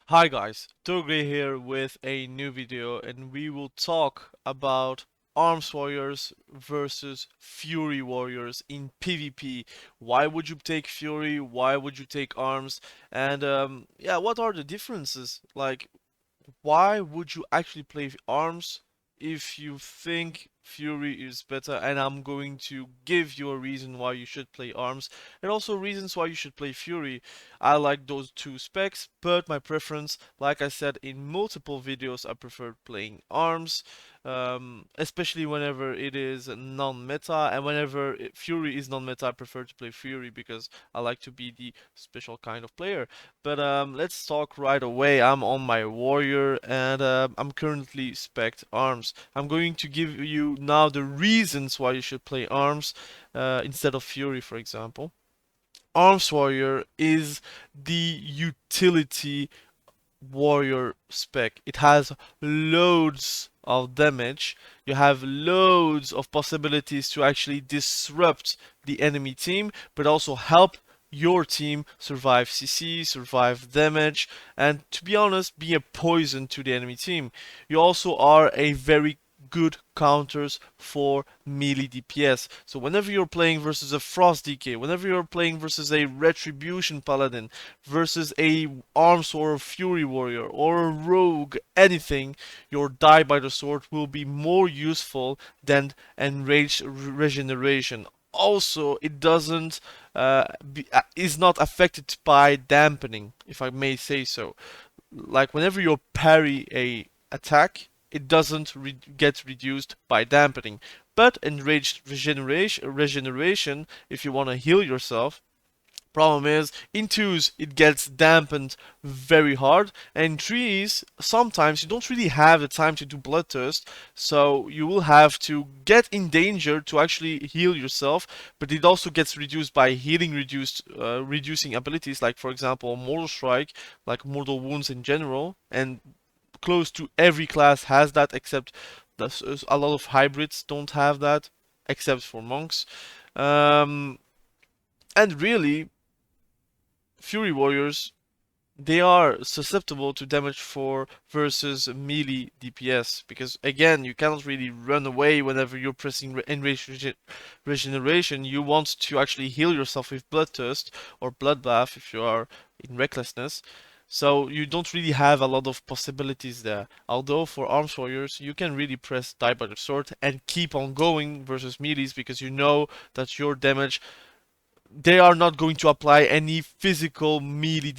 Hi guys, Thogrey here with a new video, and we will talk about Arms Warriors versus Fury Warriors in PvP. Why would you take Fury? Why would you take Arms? And yeah, what are the differences? Like, why would you actually play Arms if you think Fury is better? And I'm going to give you a reason why you should play Arms and also reasons why you should play Fury. I like those two specs, but my preference, like I said in multiple videos, I prefer playing Arms, especially whenever it is non-meta, and whenever Fury is non-meta, I prefer to play Fury because I like to be the special kind of player. But let's talk right away. I'm on my warrior and I'm currently spec'd arms. I'm going to give you now the reasons why you should play arms instead of fury, for example. Arms warrior is the utility warrior spec. It has loads of damage. You have loads of possibilities to actually disrupt the enemy team, but also help your team survive CC, survive damage, and to be honest, be a poison to the enemy team. You also are a very good counters for melee DPS. So whenever you're playing versus a Frost DK, whenever you're playing versus a Retribution Paladin, versus a Arms or Fury Warrior or a Rogue, anything, your Die by the Sword will be more useful than Enraged Regeneration. Also, it doesn't is not affected by dampening, if I may say so. Like whenever you parry a attack, it doesn't get reduced by dampening. But enraged regeneration, if you want to heal yourself, problem is in twos it gets dampened very hard, and in threes sometimes you don't really have the time to do bloodthirst, so you will have to get in danger to actually heal yourself. But it also gets reduced by healing reducing abilities, like for example mortal strike, like mortal wounds in general, and close to every class has that, except a lot of hybrids don't have that, except for monks. um, and really, Fury Warriors, they are susceptible to damage 4 versus melee DPS, because again you cannot really run away whenever you're pressing regeneration. You want to actually heal yourself with bloodthirst or bloodbath if you are in recklessness, so you don't really have a lot of possibilities there. Although for arms warriors you can really press die by the sword and keep on going versus melees, because you know that your damage, they are not going to apply any physical melee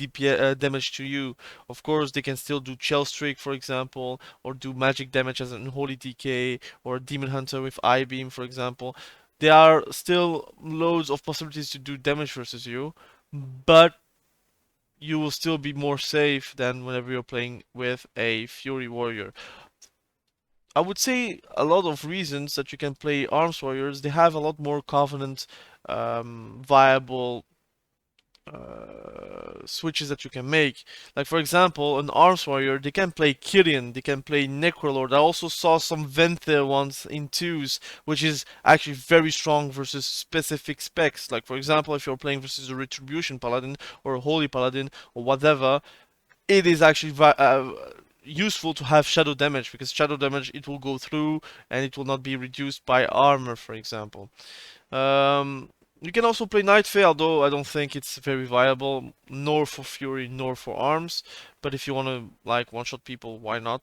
damage to you. Of course, they can still do Shell Streak, for example, or do magic damage as an Unholy DK, or Demon Hunter with Eye Beam, for example. There are still loads of possibilities to do damage versus you, but you will still be more safe than whenever you're playing with a Fury Warrior. I would say a lot of reasons that you can play Arms Warriors. They have a lot more Covenant viable switches that you can make. Like for example, an Arms Warrior, they can play Kyrian, they can play Necrolord. I also saw some Venthyr ones in twos, which is actually very strong versus specific specs. Like for example, if you're playing versus a Retribution Paladin or a Holy Paladin or whatever, it is actually useful to have shadow damage, because shadow damage, it will go through and it will not be reduced by armor, for example. You can also play Night Fae, although I don't think it's very viable, nor for Fury, nor for Arms. But if you want to like one-shot people, why not?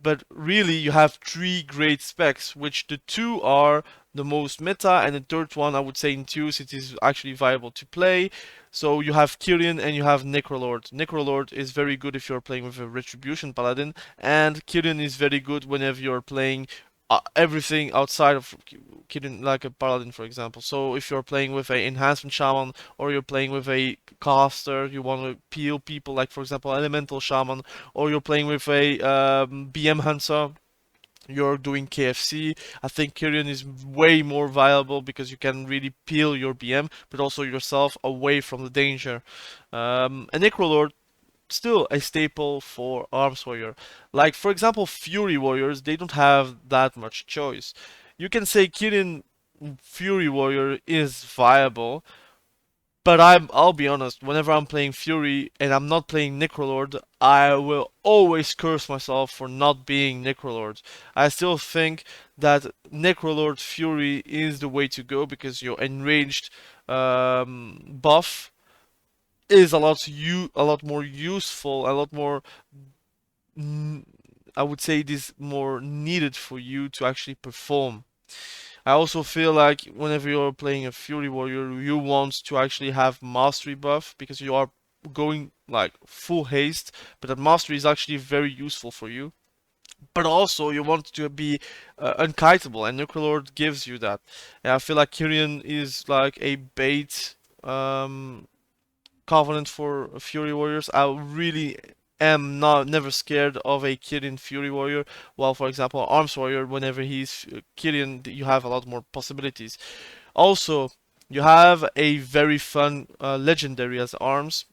But really, you have three great specs, which the two are the most meta, and the third one, I would say in twos, it is actually viable to play. So you have Kyrian and you have Necrolord. Necrolord is very good if you're playing with a Retribution Paladin, and Kyrian is very good whenever you're playing everything outside of Kyrian, like a Paladin, for example. So if you're playing with a Enhancement Shaman, or you're playing with a caster, you want to peel people, like for example Elemental Shaman, or you're playing with a BM Hunter, you're doing KFC. I think Kyrian is way more viable because you can really peel your BM, but also yourself away from the danger. And Necrolord, still a staple for Arms Warrior. Like for example, Fury Warriors, they don't have that much choice. You can say Kyrian Fury Warrior is viable, But I'll be honest, whenever I'm playing Fury and I'm not playing Necrolord, I will always curse myself for not being Necrolord. I still think that Necrolord Fury is the way to go because your enraged buff is a lot more useful, a lot more I would say it is more needed for you to actually perform. I also feel like whenever you're playing a Fury Warrior, you want to actually have Mastery buff because you are going like full haste, but that Mastery is actually very useful for you. But also you want to be unkiteable, and Nuclear gives you that. And I feel like Kyrian is like a bait covenant for Fury Warriors. I really am not never scared of a Kyrian Fury Warrior. While for example Arms Warrior, whenever he's Kyrian, you have a lot more possibilities. Also, you have a very fun legendary as Arms.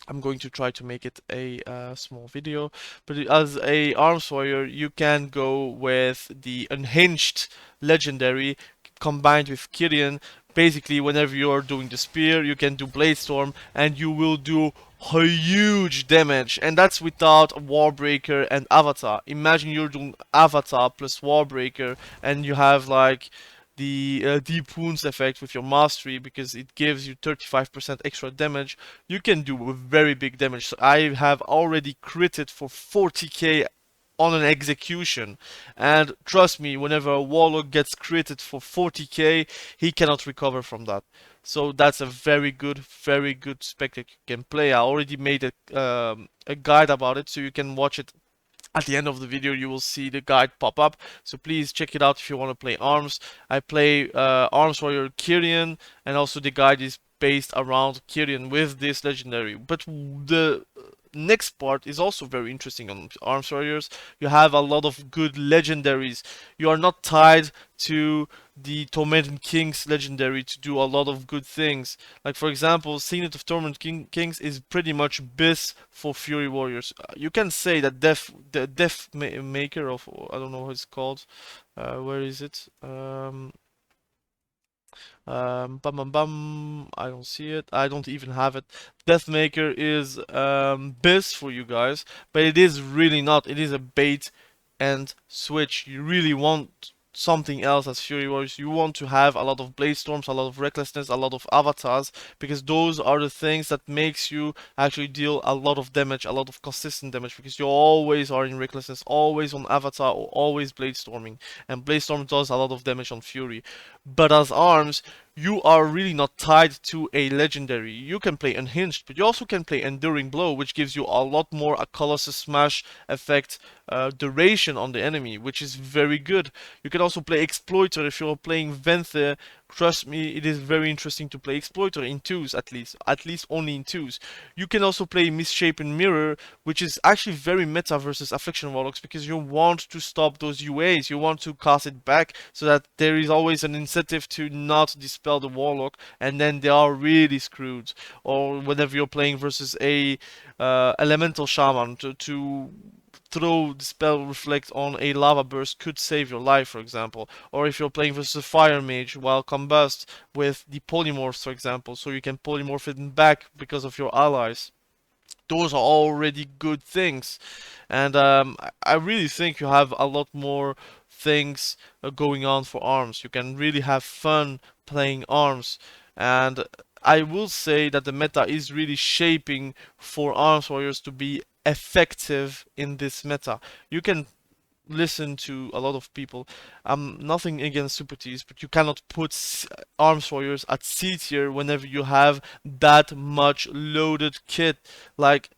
I'm going to try to make it a small video, but as a Arms Warrior, you can go with the Unhinged legendary combined with Kyrian. Basically, whenever you're doing the spear, you can do Blade Storm, and you will do huge damage, and that's without Warbreaker and Avatar. Imagine you're doing Avatar plus Warbreaker, and you have like the deep wounds effect with your mastery because it gives you 35% extra damage. You can do very big damage. So I have already critted for 40k on an execution, and trust me, whenever a warlock gets critted for 40k, he cannot recover from that. So that's a very good spec that you can play. I already made a guide about it, so you can watch it at the end of the video. You will see the guide pop up, so please check it out if you want to play Arms. I play Arms Warrior Kyrian, and also the guide is based around Kyrian with this legendary. But the next part is also very interesting on Arms Warriors. You have a lot of good legendaries. You are not tied to the Tormented Kings legendary to do a lot of good things. Like for example, Signet of Kings is pretty much bis for Fury Warriors. You can say that the Maker of, I don't know what it's called. Where is it? Bum bum bum. I don't see it. I don't even have it. Deathmaker is biz for you guys, but it is really not. It is a bait and switch. You really want something else as Fury Warriors. You want to have a lot of Blade Storms, a lot of Recklessness, a lot of Avatars, because those are the things that makes you actually deal a lot of damage, a lot of consistent damage, because you always are in Recklessness, always on Avatar, or always Blade Storming. And Blade Storm does a lot of damage on Fury. But as Arms, you are really not tied to a legendary. You can play Unhinged, but you also can play Enduring Blow, which gives you a lot more a Colossus Smash effect duration on the enemy, which is very good. You can also play Exploiter if you're playing Venthyr. Trust me, it is very interesting to play Exploiter in twos at least only in twos. You can also play Misshapen Mirror, which is actually very meta versus Affliction Warlocks because you want to stop those UAs, you want to cast it back so that there is always an incentive to not dispel the Warlock, and then they are really screwed. Or whenever you're playing versus a Elemental Shaman, to throw the spell reflect on a lava burst could save your life, for example. Or if you're playing versus a fire mage, while combust with the polymorphs, for example, so you can polymorph it back because of your allies. Those are already good things, and I really think you have a lot more things going on for Arms. You can really have fun playing Arms, and I will say that the meta is really shaping for Arms Warriors to be effective in this meta. You can listen to a lot of people. Nothing against Super Ts, but you cannot put Arms Warriors at C tier whenever you have that much loaded kit. Like,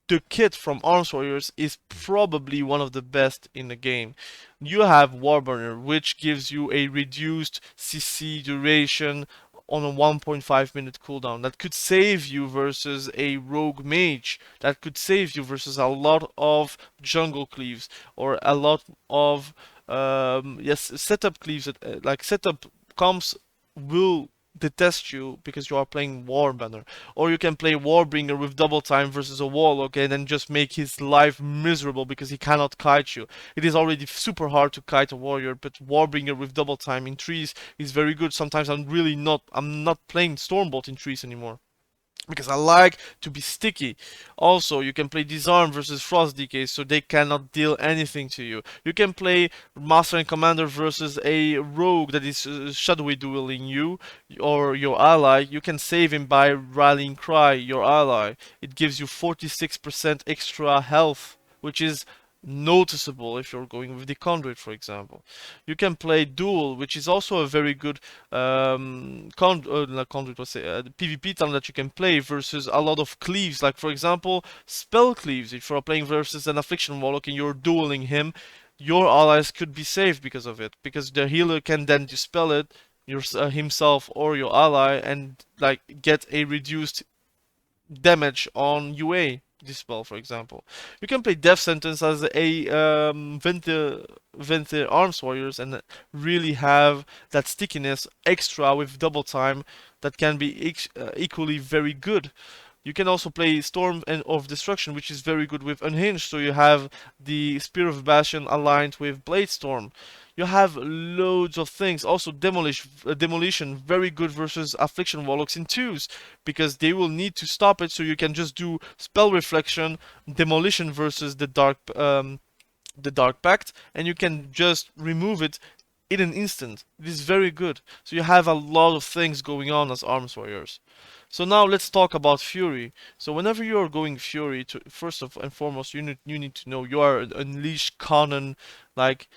the kit from Arms Warriors is probably one of the best in the game. You have Warburner, which gives you a reduced CC duration on a 1.5 minute cooldown. That could save you versus a rogue mage. That could save you versus a lot of jungle cleaves or a lot of setup cleaves. Like setup comps will detest you because you are playing Warbanner. Or you can play Warbringer with double time versus a Warlock and then just make his life miserable because he cannot kite you. It is already super hard to kite a warrior, but Warbringer with double time in trees is very good. Sometimes I'm not playing Stormbolt in trees anymore, because I like to be sticky. Also, you can play Disarm versus Frost DK, so they cannot deal anything to you. You can play Master and Commander versus a rogue that is shadowy dueling you or your ally. You can save him by rallying cry your ally. It gives you 46% extra health, which is noticeable if you're going with the conduit, for example. You can play duel, which is also a very good not conduit, let's say, PvP talent that you can play versus a lot of cleaves. Like for example, spell cleaves. If you're playing versus an affliction warlock and you're dueling him, your allies could be saved because of it, because the healer can then dispel it himself or your ally and like get a reduced damage on UA dispel, for example. You can play Death Sentence as a Vente Arms Warriors and really have that stickiness extra with double time that can be equally very good. You can also play Storm and of Destruction, which is very good with Unhinged, so you have the Spear of Bastion aligned with Blade Storm. You have loads of things. Also, Demolition, very good versus Affliction Warlocks in twos, because they will need to stop it, so you can just do Spell Reflection, Demolition versus the Dark Pact, and you can just remove it in an instant. It is very good. So you have a lot of things going on as Arms Warriors. So now let's talk about Fury. So whenever you are going Fury, first and foremost, you need to know you are an Unleashed Conan like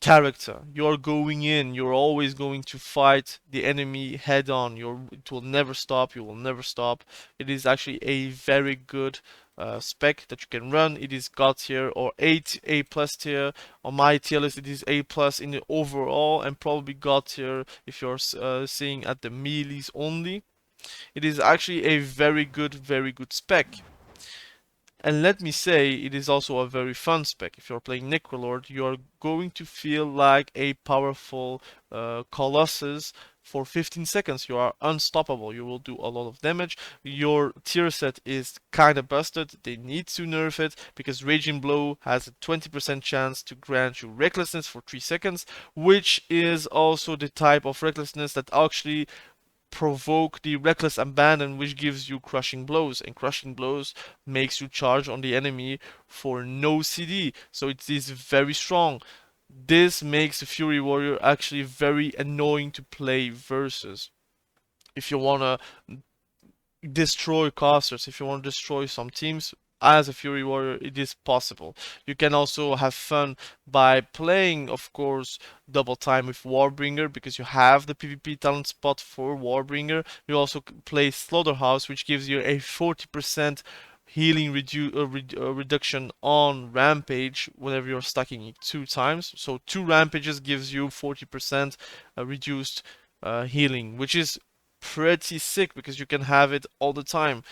character. You're going in, you're always going to fight the enemy head on. It will never stop, you will never stop. It is actually a very good spec that you can run. It is God tier or 8 A plus tier. On my tier list it is A plus in the overall, and probably God tier if you're seeing at the melees only. It is actually a very good spec. And let me say, it is also a very fun spec. If you're playing Necrolord, you're going to feel like a powerful Colossus for 15 seconds. You are unstoppable. You will do a lot of damage. Your tier set is kinda busted. They need to nerf it because Raging Blow has a 20% chance to grant you Recklessness for 3 seconds, which is also the type of Recklessness that actually provoke the reckless abandon, which gives you crushing blows, and crushing blows makes you charge on the enemy for no CD, so it is very strong. This makes the Fury Warrior actually very annoying to play versus. If you wanna destroy casters, if you want to destroy some teams as a Fury Warrior, it is possible. You can also have fun by playing, of course, double time with Warbringer because you have the PvP talent spot for Warbringer. You also play Slaughterhouse, which gives you a 40% healing reduction on Rampage whenever you're stacking it 2 times. So 2 Rampages gives you 40% reduced healing, which is pretty sick because you can have it all the time.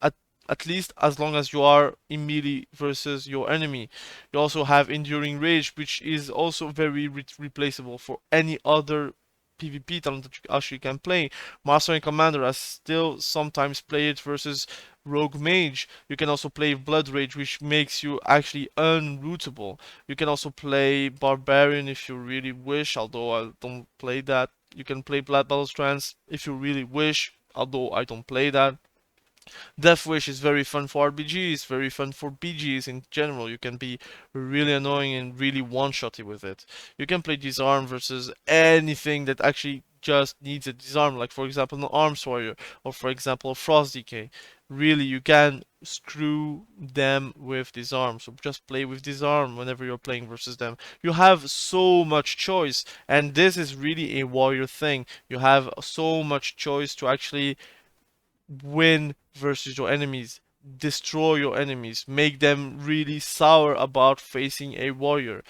At, at least as long as you are in melee versus your enemy. You also have Enduring Rage, which is also very replaceable for any other PvP talent that you actually can play. Master and Commander, I still sometimes play it versus Rogue Mage. You can also play Blood Rage, which makes you actually unrootable. You can also play Barbarian if you really wish, although I don't play that. You can play Blood Battle Trance if you really wish, although I don't play that. Death Wish is very fun for RBGs, very fun for BGs in general. You can be really annoying and really one-shotty with it. You can play Disarm versus anything that actually just needs a disarm, like for example an Arms Warrior, or for example a Frost DK. Really, you can screw them with Disarm, so just play with Disarm whenever you're playing versus them. You have so much choice, and this is really a warrior thing. You have so much choice to actually win versus your enemies, destroy your enemies, make them really sour about facing a warrior.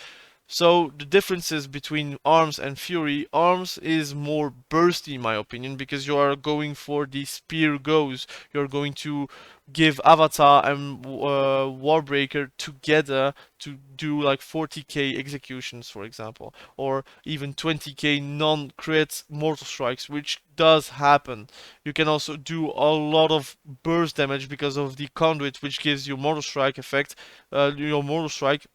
So the differences between Arms and Fury, Arms is more bursty in my opinion because you are going for the spear goes. You're going to give Avatar and Warbreaker together to do like 40k executions, for example, or even 20k non-crit mortal strikes, which does happen. You can also do a lot of burst damage because of the conduit, which gives you mortal strike effect. Your mortal strike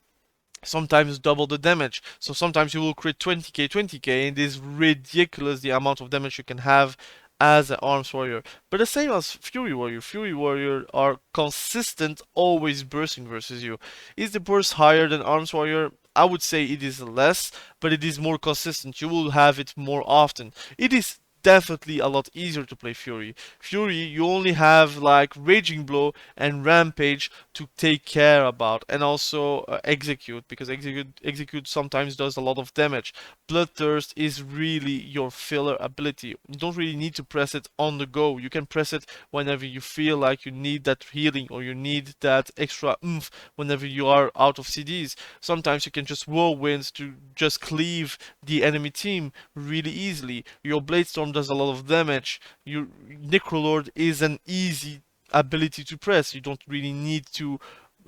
sometimes double the damage. So sometimes you will crit 20k, 20k, and it is ridiculous the amount of damage you can have as an Arms Warrior. But the same as Fury Warrior. Fury Warrior are consistent, always bursting versus you. Is the burst higher than Arms Warrior? I would say it is less, but it is more consistent. You will have it more often. It is definitely a lot easier to play Fury. Fury, you only have like Raging Blow and Rampage to take care about, and also Execute, because execute sometimes does a lot of damage. Bloodthirst is really your filler ability. You don't really need to press it on the go. You can press it whenever you feel like you need that healing or you need that extra oomph whenever you are out of CDs. Sometimes you can just whirlwind to just cleave the enemy team really easily. Your Bladestorm does a lot of damage. Your Necrolord is an easy ability to press. You don't really need to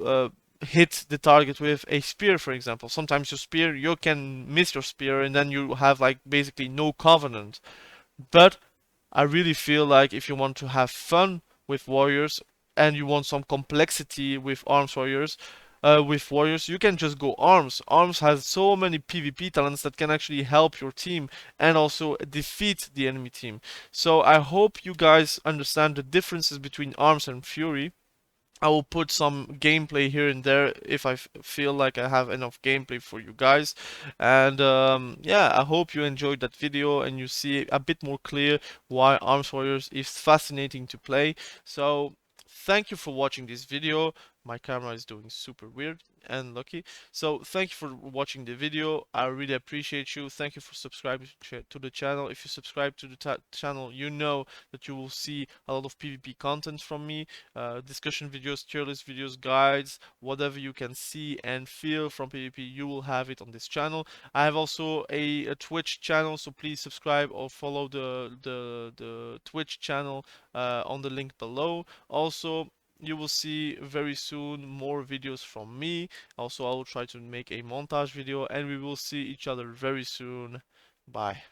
uh, hit the target with a spear, for example. Sometimes your spear, you can miss your spear and then you have like basically no covenant. But I really feel like if you want to have fun with warriors and you want some complexity with warriors, you can just go arms. Arms has so many PvP talents that can actually help your team and also defeat the enemy team. So I hope you guys understand the differences between arms and fury. I will put some gameplay here and there if I feel like I have enough gameplay for you guys. And yeah, I hope you enjoyed that video and you see a bit more clear why Arms Warriors is fascinating to play. So thank you for watching this video. My camera is doing super weird and lucky. So thank you for watching the video. I really appreciate you. Thank you for subscribing to the channel. If you subscribe to the channel, you know that you will see a lot of PvP content from me, discussion videos, tier list videos, guides, whatever you can see and feel from PvP, you will have it on this channel. I have also a Twitch channel, so please subscribe or follow the Twitch channel on the link below. Also, you will see very soon more videos from me. Also, I will try to make a montage video and we will see each other very soon. Bye.